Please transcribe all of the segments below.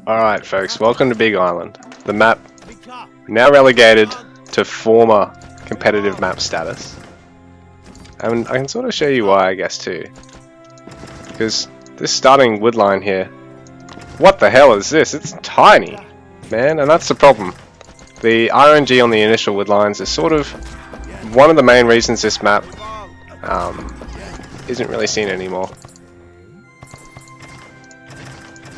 Alright folks, welcome to Big Island. The map now relegated to former competitive map status. And I can sort of show you why, I guess, too. Because this starting wood line here, what the hell is this? It's tiny, man, and that's the problem. The RNG on the initial wood lines is sort of one of the main reasons this map isn't really seen anymore.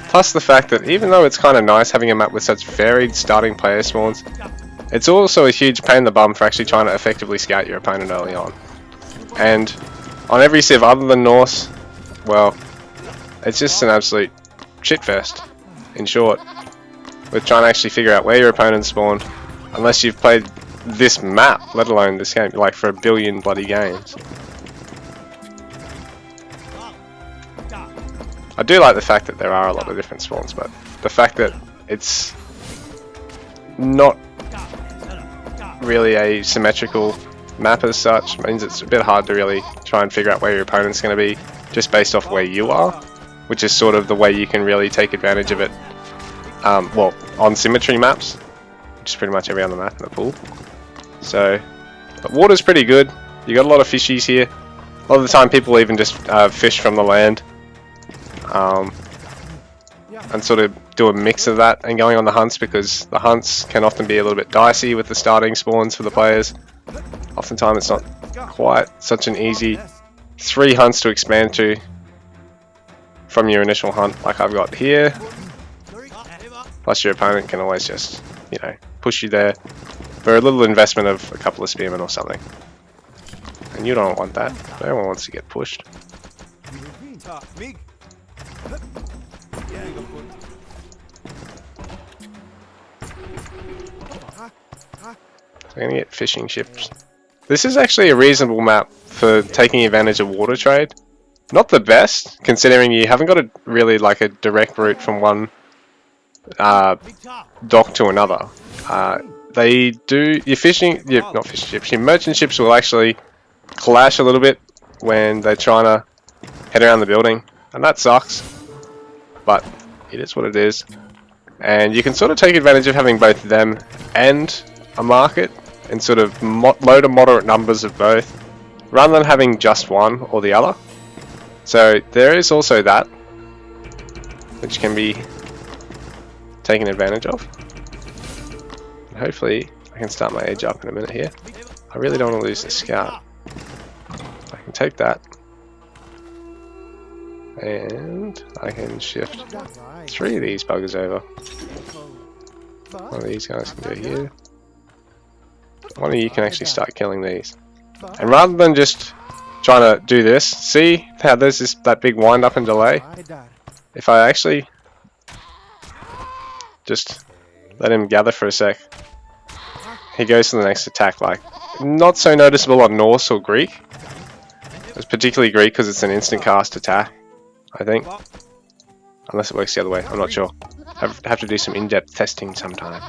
Plus the fact that even though it's kind of nice having a map with such varied starting player spawns, it's also a huge pain in the bum for actually trying to effectively scout your opponent early on. And on every civ other than Norse, well, it's just an absolute shitfest, in short, with trying to actually figure out where your opponents spawned, unless you've played this map, let alone this game, like for a billion bloody games. I do like the fact that there are a lot of different spawns, but the fact that it's not really a symmetrical map as such means it's a bit hard to really try and figure out where your opponent's going to be just based off where you are, which is sort of the way you can really take advantage of it, well, on symmetry maps, which is pretty much every other map in the pool. So, but water's pretty good. You got a lot of fishies here. A lot of the time people even just fish from the land. And sort of do a mix of that and going on the hunts, because the hunts can often be a little bit dicey with the starting spawns for the players. Oftentimes it's not quite such an easy 3 hunts to expand to from your initial hunt like I've got here. Plus your opponent can always just, you know, push you there for a little investment of a couple of spearmen or something. And you don't want that. No one wants to get pushed. So I'm gonna get fishing ships. This is actually a reasonable map for taking advantage of water trade. Not the best, considering you haven't got a really like a direct route from one dock to another. They do your not fishing ships. Your merchant ships will actually clash a little bit when they're trying to head around the building, and that sucks. But it is what it is, and you can sort of take advantage of having both them and a market in sort of low to moderate numbers of both, rather than having just one or the other. So there is also that, which can be taken advantage of. And hopefully I can start my edge up in a minute here. I really don't want to lose the scout. I can take that. And I can shift 3 of these buggers over. One of these guys can go here. One of you can actually start killing these. And rather than just trying to do this, see how there's that big wind up and delay? If I actually just let him gather for a sec, he goes to the next attack. Like, not so noticeable on Norse or Greek. It's particularly Greek because it's an instant cast attack, I think. Unless it works the other way, I'm not sure. Have to do some in-depth testing sometime.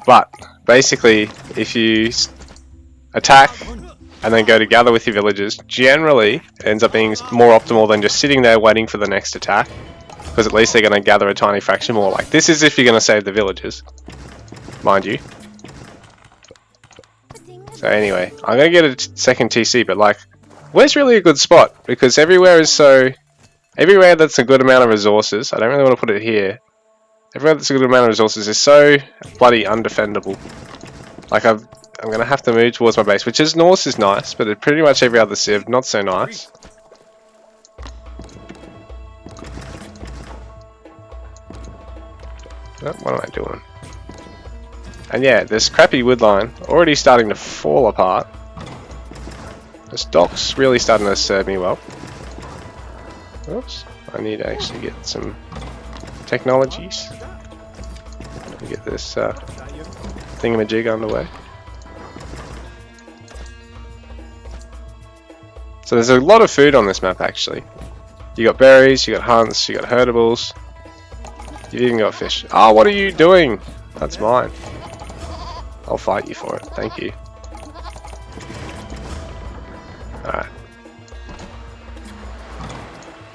But basically, if you attack and then go to gather with your villagers, generally it ends up being more optimal than just sitting there waiting for the next attack, because at least they're going to gather a tiny fraction more. Like, this is if you're going to save the villagers, mind you. So anyway, I'm going to get a second TC, but like, where's really a good spot? Because everywhere that's a good amount of resources, I don't really want to put it here. Everywhere that's a good amount of resources is so bloody undefendable. Like, I'm going to have to move towards my base, which is Norse is nice, but pretty much every other civ, not so nice. Oh, what am I doing? And yeah, this crappy wood line already starting to fall apart. This dock's really starting to serve me well. Oops, I need to actually get some technologies. Get this thingamajig underway. So there's a lot of food on this map actually. You got berries, you got hunts, you got herdables. You've even got fish. Oh, what are you doing? That's mine. I'll fight you for it, thank you. Alright.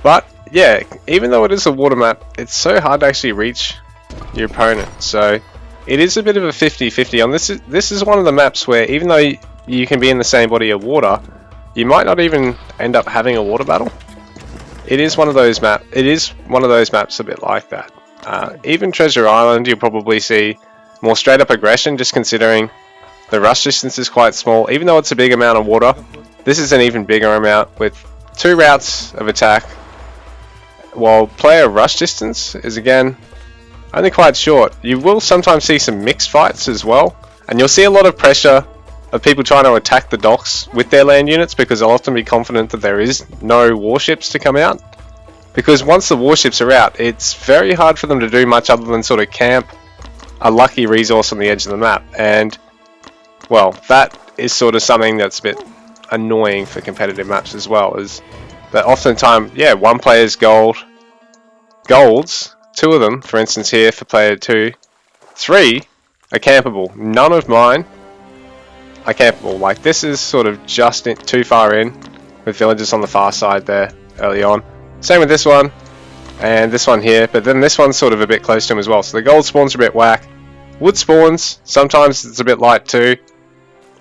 But yeah, even though it is a water map, it's so hard to actually reach your opponent. So it is a bit of a 50-50 on this. This is one of the maps where even though you can be in the same body of water, you might not even end up having a water battle. It is one of those maps a bit like that. Even Treasure Island, you'll probably see more straight up aggression, just considering the rush distance is quite small. Even though it's a big amount of water, this is an even bigger amount with 2 routes of attack, while player rush distance is again only quite short. You will sometimes see some mixed fights as well, and you'll see a lot of pressure of people trying to attack the docks with their land units, because they'll often be confident that there is no warships to come out. Because once the warships are out, it's very hard for them to do much other than sort of camp a lucky resource on the edge of the map. And, well, that is sort of something that's a bit annoying for competitive maps as well, is that oftentimes, yeah, one player's golds, 2 of them, for instance here for player 2, 3 are campable. None of mine are campable. Like, this is sort of just too far in, with villagers on the far side there early on. Same with this one, and this one here, but then this one's sort of a bit close to him as well. So the gold spawns are a bit whack. Wood spawns, sometimes it's a bit light too.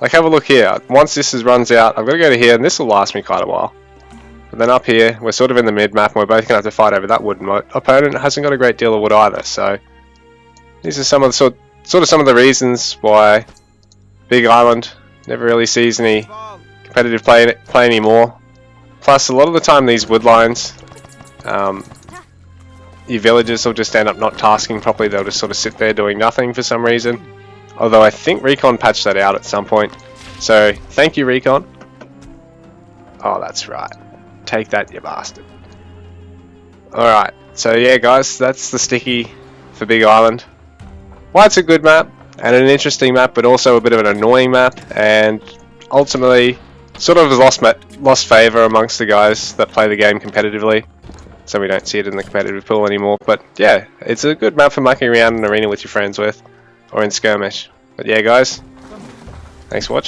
Like, have a look here. Once this runs out, I've got to go to here, and this will last me quite a while. But then up here, we're sort of in the mid-map, and we're both going to have to fight over that wood. My opponent hasn't got a great deal of wood either, so these are some of the sort of some of the reasons why Big Island never really sees any competitive play anymore. Plus, a lot of the time these wood lines, your villagers will just end up not tasking properly. They'll just sort of sit there doing nothing for some reason. Although I think Recon patched that out at some point. So, thank you, Recon. Oh, that's right. Take that, you bastard. Alright, so yeah guys, that's the sticky for Big Island. Why it's a good map, and an interesting map, but also a bit of an annoying map, and ultimately sort of lost favour amongst the guys that play the game competitively. So we don't see it in the competitive pool anymore. But yeah, it's a good map for mucking around in an arena with your friends with, or in Skirmish. But yeah guys, thanks for watching.